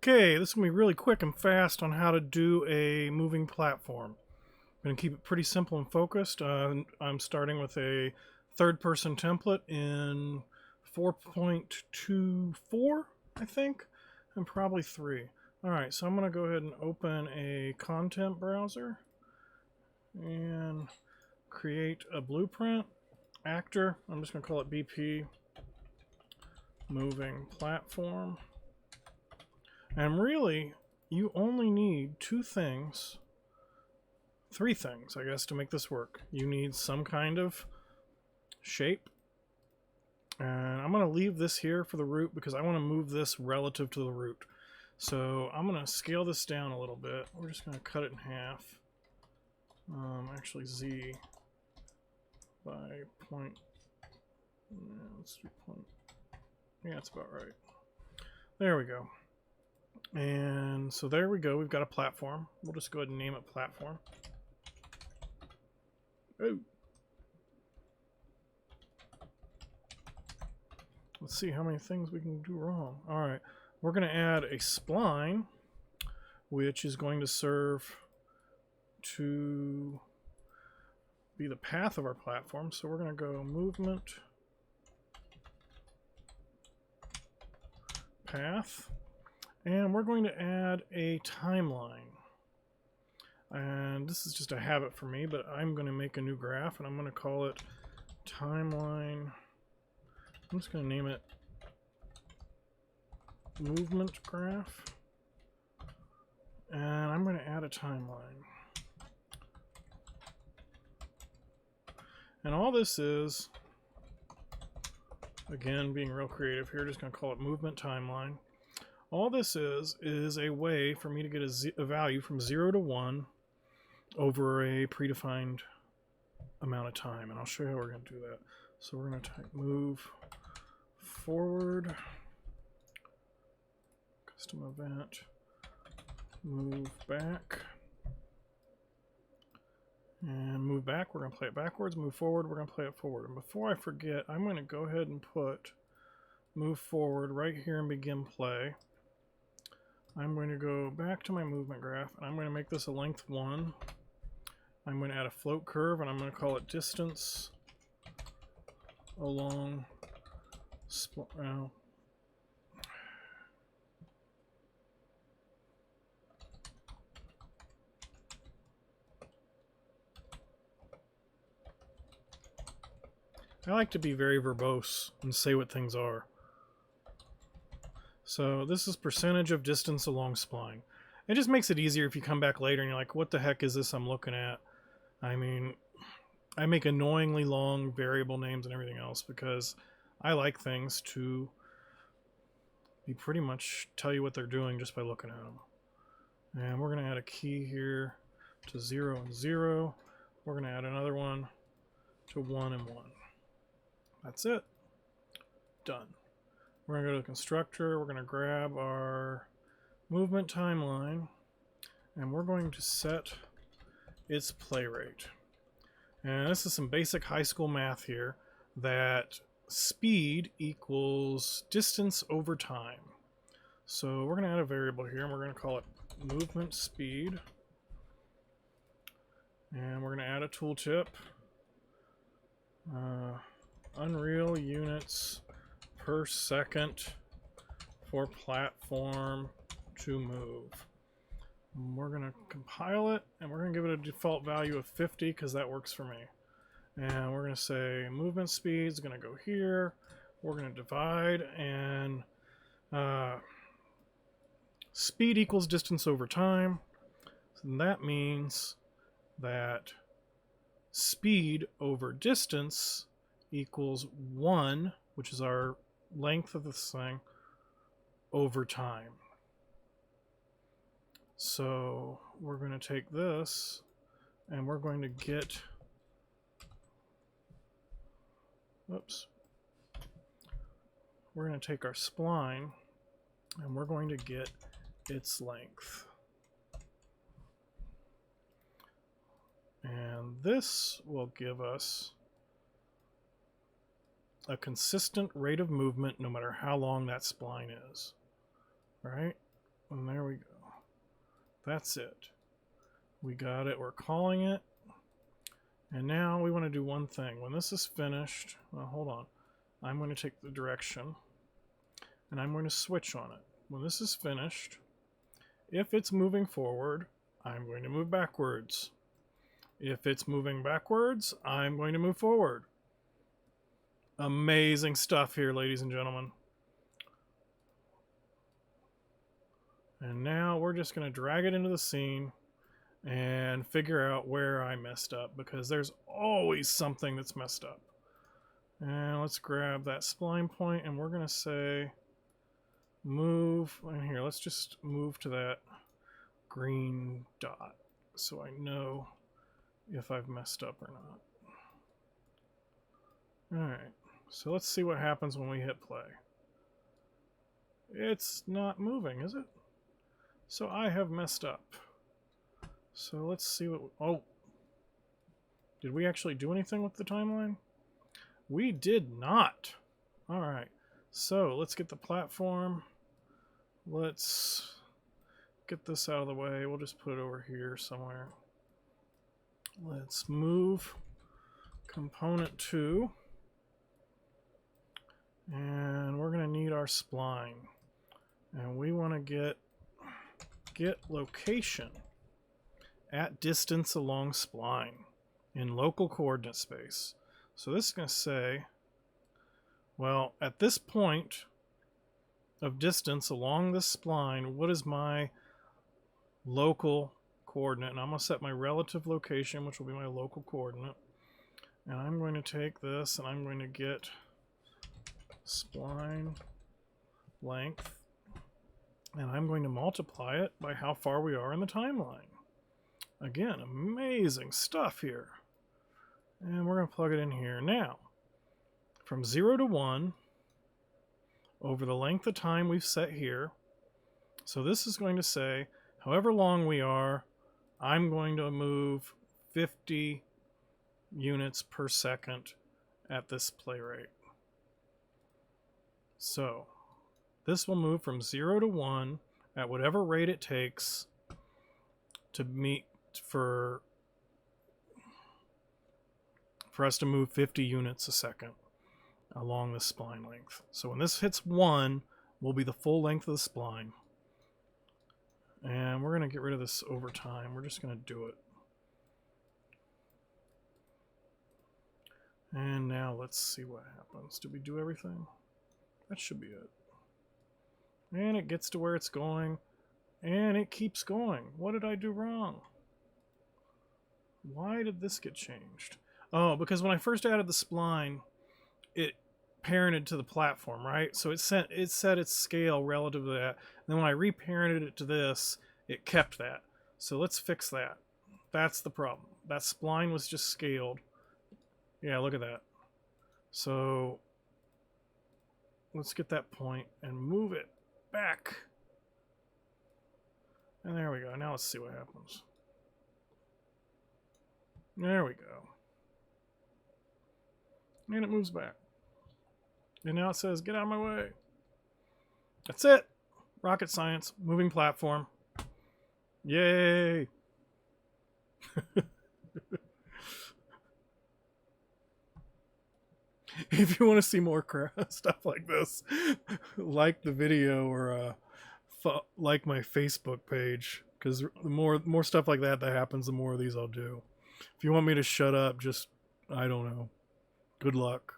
Okay, this is going to be really quick and fast on how to do a moving platform. I'm going to keep it pretty simple and focused. I'm starting with a third-person template in 4.24, I think, and probably 3. Alright, so I'm going to go ahead and open a content browser and create a blueprint. Actor, I'm just going to call it BP Moving Platform. And really, you only need 3 things, I guess, to make this work. You need some kind of shape. And I'm going to leave this here for the root because I want to move this relative to the root. So I'm going to scale this down a little bit. We're just going to cut it in half. Actually, Z by point. Let's do point. Yeah, that's about right. There we go. And so there we go. We've got a platform. We'll just go ahead and name it platform. Oh. Let's see how many things we can do wrong. All right. We're going to add a spline, which is going to serve to be the path of our platform. So we're going to go movement path. And we're going to add a timeline. And this is just a habit for me, but I'm going to make a new graph, and I'm going to call it timeline. I'm just going to name it movement graph. And I'm going to add a timeline. And all this is, again, being real creative here, just going to call it movement timeline. All this is a way for me to get a value from 0 to 1 over a predefined amount of time. And I'll show you how we're going to do that. So we're going to type move forward, custom event, move back. And move back, we're going to play it backwards. Move forward, we're going to play it forward. And before I forget, I'm going to go ahead and put move forward right here and begin play. I'm going to go back to my movement graph, and I'm going to make this a length 1. I'm going to add a float curve, and I'm going to call it distance along spline. I like to be very verbose and say what things are. So this is percentage of distance along spline. It just makes it easier if you come back later and you're like, what the heck is this I'm looking at? I mean, I make annoyingly long variable names and everything else because I like things to be pretty much tell you what they're doing just by looking at them. And we're going to add a key here to 0 and 0. We're going to add another one to 1 and 1. That's it. Done. We're going to go to the constructor. We're going to grab our movement timeline, and we're going to set its play rate. And this is some basic high school math here, that speed equals distance over time. So we're going to add a variable here, and we're going to call it movement speed. And we're going to add a tooltip. Unreal units per second for platform to move. And we're going to compile it, and we're going to give it a default value of 50 because that works for me. And we're going to say movement speed is going to go here. We're going to divide, and speed equals distance over time. So that means that speed over distance equals 1, which is our length of this thing, over time. So we're going to take this, and we're going to get, we're going to take our spline, and we're going to get its length. And this will give us a consistent rate of movement no matter how long that spline is. All right? And there we go. That's it. We got it. We're calling it. And now we want to do one thing. When this is finished, well, hold on. I'm going to take the direction, and I'm going to switch on it. When this is finished, if it's moving forward, I'm going to move backwards. If it's moving backwards, I'm going to move forward. Amazing stuff here, ladies and gentlemen. And now we're just going to drag it into the scene and figure out where I messed up, because there's always something that's messed up. And let's grab that spline point, and we're going to say move. And here, let's just move to that green dot so I know if I've messed up or not. Alright, so let's see what happens when we hit play. It's not moving, is it? So I have messed up. So let's see what... Oh! Did we actually do anything with the timeline? We did not! Alright, so let's get the platform. Let's get this out of the way. We'll just put it over here somewhere. Let's move component 2. And we're going to need our spline. And we want to get location at distance along spline in local coordinate space. So this is going to say, well, at this point of distance along this spline, what is my local coordinate? And I'm going to set my relative location, which will be my local coordinate. And I'm going to take this and I'm going to get spline length, and I'm going to multiply it by how far we are in the timeline. Again, amazing stuff here. And we're going to plug it in here. Now, from 0 to 1, over the length of time we've set here, so this is going to say, however long we are, I'm going to move 50 units per second at this play rate. So, this will move from 0 to 1 at whatever rate it takes to meet for us to move 50 units a second along the spline length. So when this hits 1, will be the full length of the spline. And we're going to get rid of this over time. We're just going to do it. And now let's see what happens. Did we do everything? That should be it. And it gets to where it's going. And it keeps going. What did I do wrong? Why did this get changed? Oh, because when I first added the spline, it parented to the platform, right? So it set its scale relative to that. And then when I reparented it to this, it kept that. So let's fix that. That's the problem. That spline was just scaled. Yeah, look at that. So let's get that point and move it back. And there we go. Now let's see what happens. There we go. And it moves back. And now it says, get out of my way. That's it. Rocket science. Moving platform. Yay. If you want to see more stuff like this, like the video or like my Facebook page, because the more stuff like that happens, the more of these I'll do. If you want me to shut up, just, I don't know. Good luck.